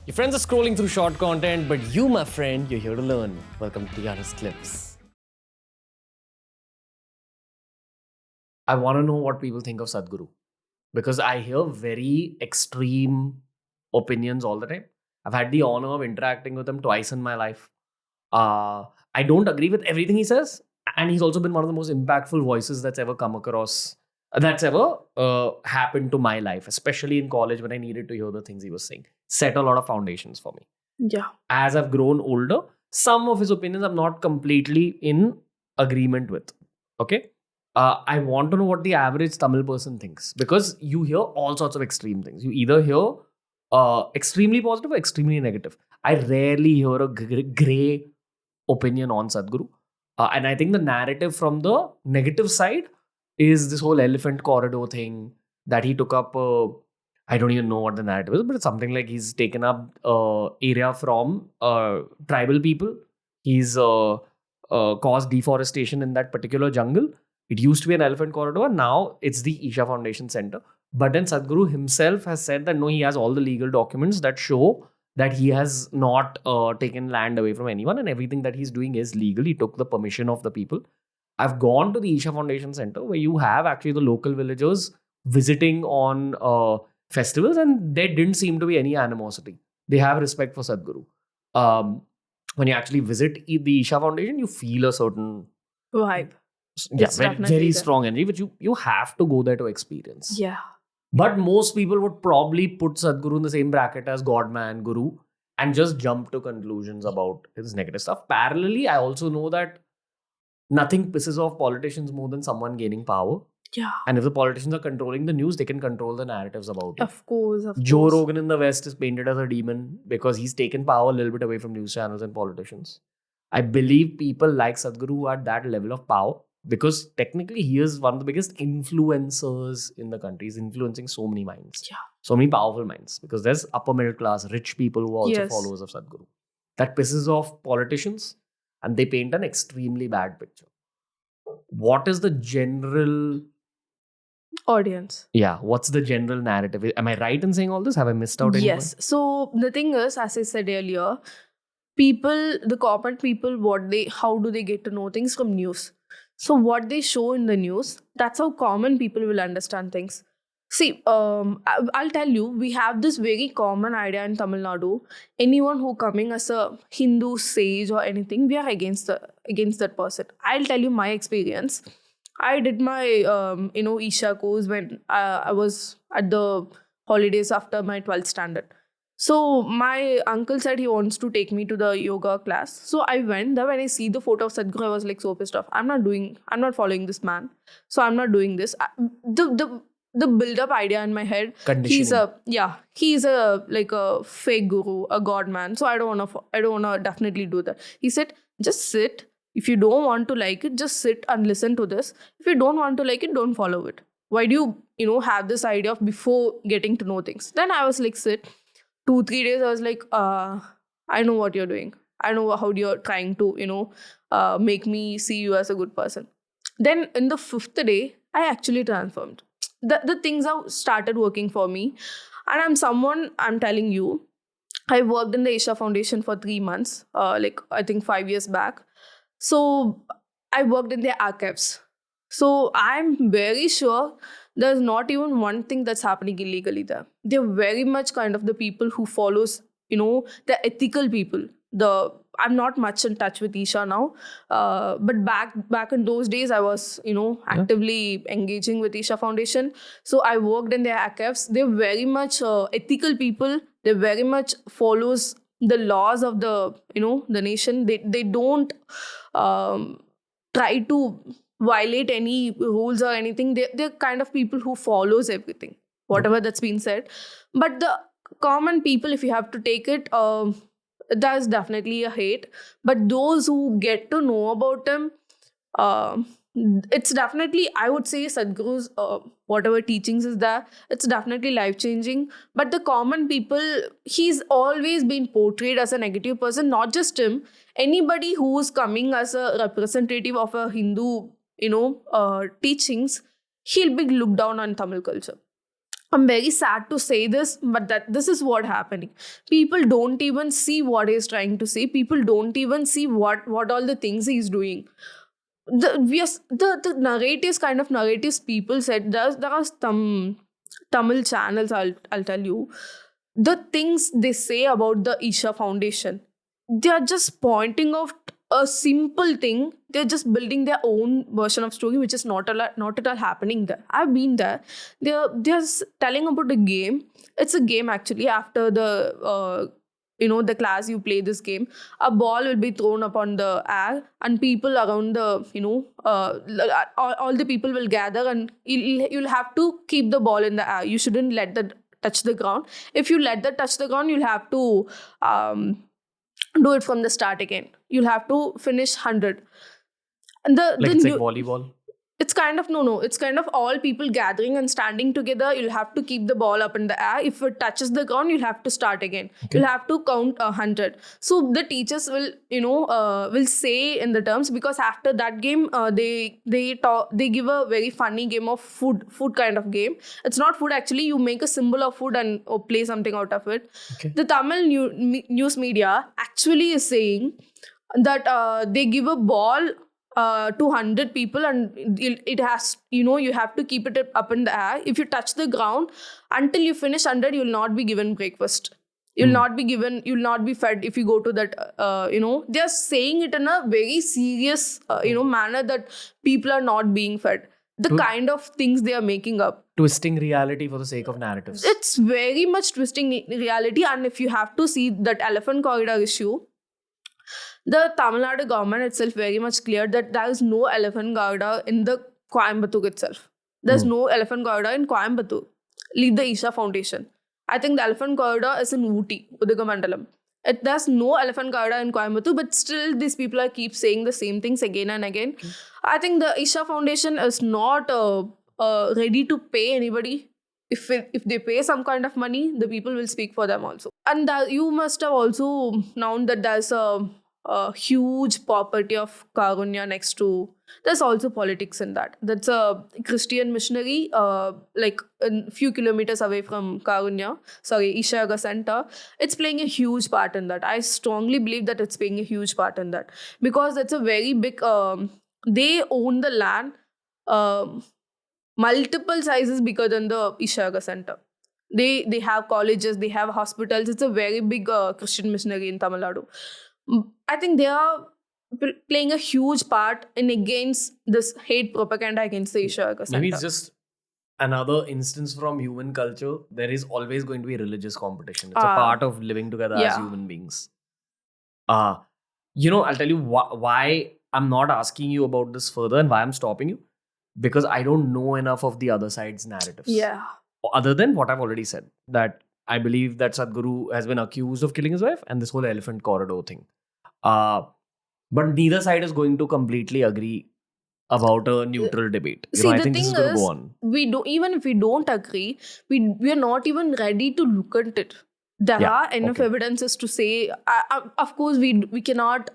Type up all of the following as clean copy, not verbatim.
Your friends are scrolling through short content, but you, my friend, you're here to learn. Welcome to the RAAAZ Clips. I want to know what people think of Sadhguru because I hear very extreme opinions all the time. I've had the honor of interacting with him twice in my life. I don't agree with everything he says, and he's also been one of the most impactful voices that's ever come across, that's ever happened to my life, especially in college when I needed to hear the things he was saying. Set a lot of foundations for me. Yeah. As I've grown older, some of his opinions I'm not completely in agreement with. Okay. I want to know what the average Tamil person thinks because you hear all sorts of extreme things. You either hear extremely positive or extremely negative. I rarely hear a gray opinion on Sadhguru. And I think the narrative from the negative side is this whole elephant corridor thing that he took up. I don't even know what the narrative is, but it's something like he's taken up area from tribal people. He's caused deforestation in that particular jungle. It used to be an elephant corridor. Now it's the Isha Foundation Center. But then Sadhguru himself has said that no, he has all the legal documents that show that he has not taken land away from anyone and everything that he's doing is legal. He took the permission of the people. I've gone to the Isha Foundation Center where you have actually the local villagers visiting on festivals and there didn't seem to be any animosity. They have respect for Sadhguru. When you actually visit the Isha Foundation, you feel a certain Vibe. yeah, It's very, definitely very there. strong energy, which you have to go there to experience. Yeah. But most people would probably put Sadhguru in the same bracket as God, man, Guru, and just jump to conclusions about his negative stuff. Parallelly, I also know that nothing pisses off politicians more than someone gaining power. Yeah. And if the politicians are controlling the news, they can control the narratives about it. Of course. Joe Rogan in the West is painted as a demon because he's taken power a little bit away from news channels and politicians. I believe people like Sadhguru are at that level of power because technically he is one of the biggest influencers in the country. He's influencing so many minds. Yeah. So many powerful minds because there's upper middle class, rich people who are also Yes. followers of Sadhguru. That pisses off politicians and they paint an extremely bad picture. What is the general... Audience. Yeah, what's the general narrative? Am I right in saying all this? Have I missed out anything? Yes. So the thing is, as I said earlier, people, the corporate people, how do they get to know things from news? So what they show in the news, that's how common people will understand things. See, I'll tell you, we have this very common idea in Tamil Nadu. Anyone who coming as a Hindu sage or anything, we are against that person. I'll tell you my experience. I did my Isha course when I was at the holidays after my 12th standard. So my uncle said he wants to take me to the yoga class. So I went there. When I see the photo of Sadhguru, I was like so pissed off. I'm not following this man. So I'm not doing this. The build-up idea in my head. He's a like a fake guru, a god man. So I don't wanna definitely do that. He said, just sit. If you don't want to like it, just sit and listen to this. If you don't want to like it, don't follow it. Why do you have this idea of before getting to know things? Then I was like, sit. 2-3 days, I was like, I know what you're doing. I know how you're trying to, make me see you as a good person. Then in the 5th day, I actually transformed. The things have started working for me. And I'm telling you, I worked in the Isha Foundation for 3 months, I think 5 years back. So I worked in their archives. So I'm very sure there's not even one thing that's happening illegally there. They're very much kind of the people who follows, the ethical people. I'm not much in touch with Isha now, but back in those days, I was, actively engaging with Isha Foundation. So I worked in their archives. They're very much ethical people. They very much follows the laws of the nation. They don't try to violate any rules or anything. They're kind of people who follows everything, whatever that's been said. But the common people, if you have to take it, there's definitely a hate. But those who get to know about them, it's definitely, I would say, Sadhguru's whatever teachings is there, it's definitely life-changing. But the common people, he's always been portrayed as a negative person, not just him. Anybody who's coming as a representative of a Hindu, teachings, he'll be looked down on Tamil culture. I'm very sad to say this, but that this is what happening. People don't even see what he's trying to say. People don't even see what all the things he's doing. The narratives, kind of narratives people said, there are some Tamil channels, I'll tell you, the things they say about the Isha Foundation, they are just pointing out a simple thing. They're just building their own version of story, which is not at all happening there. I've been there. They're telling about a game. It's a game actually. After the the class, you play this game, a ball will be thrown upon the air, and people around the all the people will gather, and you'll have to keep the ball in the air. You shouldn't let that touch the ground. If you let that touch the ground, you'll have to do it from the start again. You'll have to finish 100. And It's like volleyball. It's kind of it's kind of all people gathering and standing together. You'll have to keep the ball up in the air. If it touches the ground, you'll have to start again. Okay. You'll have to count 100. So the teachers will will say in the terms, because after that game they give a very funny game of food kind of game. It's not food actually. You make a symbol of food and play something out of it. Okay. The Tamil news media actually is saying that they give a ball to 100 people, and it has, you have to keep it up in the air. If you touch the ground until you finish 100, you'll not be given breakfast. You'll not be fed if you go to that. They're saying it in a very serious manner, that people are not being fed. The kind of things they are making up. Twisting reality for the sake of narratives. It's very much twisting reality. And if you have to see that elephant corridor issue, the Tamil Nadu government itself very much cleared that there is no elephant corridor in the Coimbatore itself. There's no elephant corridor in Coimbatore. Leave the Isha Foundation. I think the elephant corridor is in Ooty, Udagamandalam. There's no elephant corridor in Coimbatore, but still these people are keep saying the same things again and again. Okay. I think the Isha Foundation is not ready to pay anybody. If they pay some kind of money, the people will speak for them also. And you must have also known that there's a huge property of Karunya next to. There's also politics in that. That's a Christian missionary, like a few kilometers away from Karunya. Sorry, Isha Yoga Center. It's playing a huge part in that. I strongly believe that it's playing a huge part in that, because it's a very big. They own the land, multiple sizes bigger than the Isha Yoga Center. They have colleges, they have hospitals. It's a very big Christian missionary in Tamil Nadu. I think they are playing a huge part in against this hate propaganda against the Isha Yoga Center. Maybe it's just another instance from human culture. There is always going to be religious competition. It's a part of living together as human beings. I'll tell you why I'm not asking you about this further and why I'm stopping you. Because I don't know enough of the other side's narratives. Yeah. Other than what I've already said. That I believe that Sadhguru has been accused of killing his wife and this whole elephant corridor thing. But neither side is going to completely agree about a neutral debate. See, I the think thing this is going to is, go on. Even if we don't agree, we are not even ready to look at it. There are enough evidences to say, of course, we cannot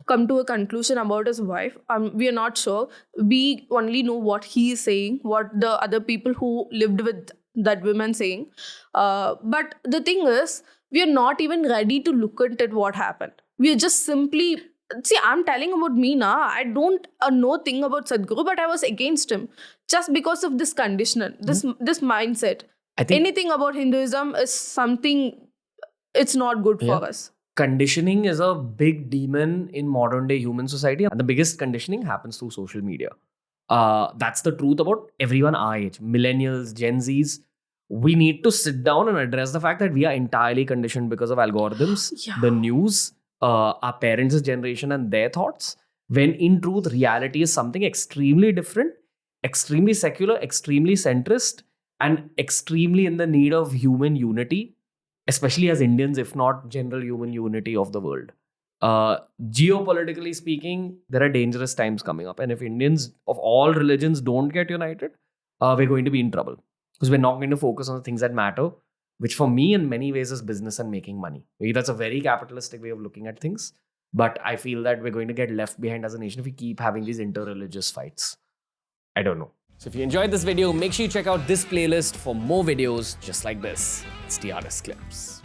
come to a conclusion about his wife. We are not sure. We only know what he is saying, what the other people who lived with that woman saying. But the thing is, we are not even ready to look at it, what happened. We are just simply... See, I'm telling about me now. I don't know thing about Sadhguru, but I was against him just because of this conditional, this mindset. I think anything about Hinduism is something, it's not good for us. Conditioning is a big demon in modern day human society, and the biggest conditioning happens through social media. That's the truth about everyone our age, millennials, Gen Zs. We need to sit down and address the fact that we are entirely conditioned because of algorithms, the news, our parents' generation and their thoughts, when in truth reality is something extremely different, extremely secular, extremely centrist, and extremely in the need of human unity, especially as Indians, if not general human unity of the world. Geopolitically speaking, there are dangerous times coming up, and if Indians of all religions don't get united, we're going to be in trouble, because we're not going to focus on the things that matter, which for me in many ways is business and making money. Maybe that's a very capitalistic way of looking at things, but I feel that we're going to get left behind as a nation if we keep having these inter-religious fights. I don't know. So if you enjoyed this video, make sure you check out this playlist for more videos just like this. It's TRS Clips.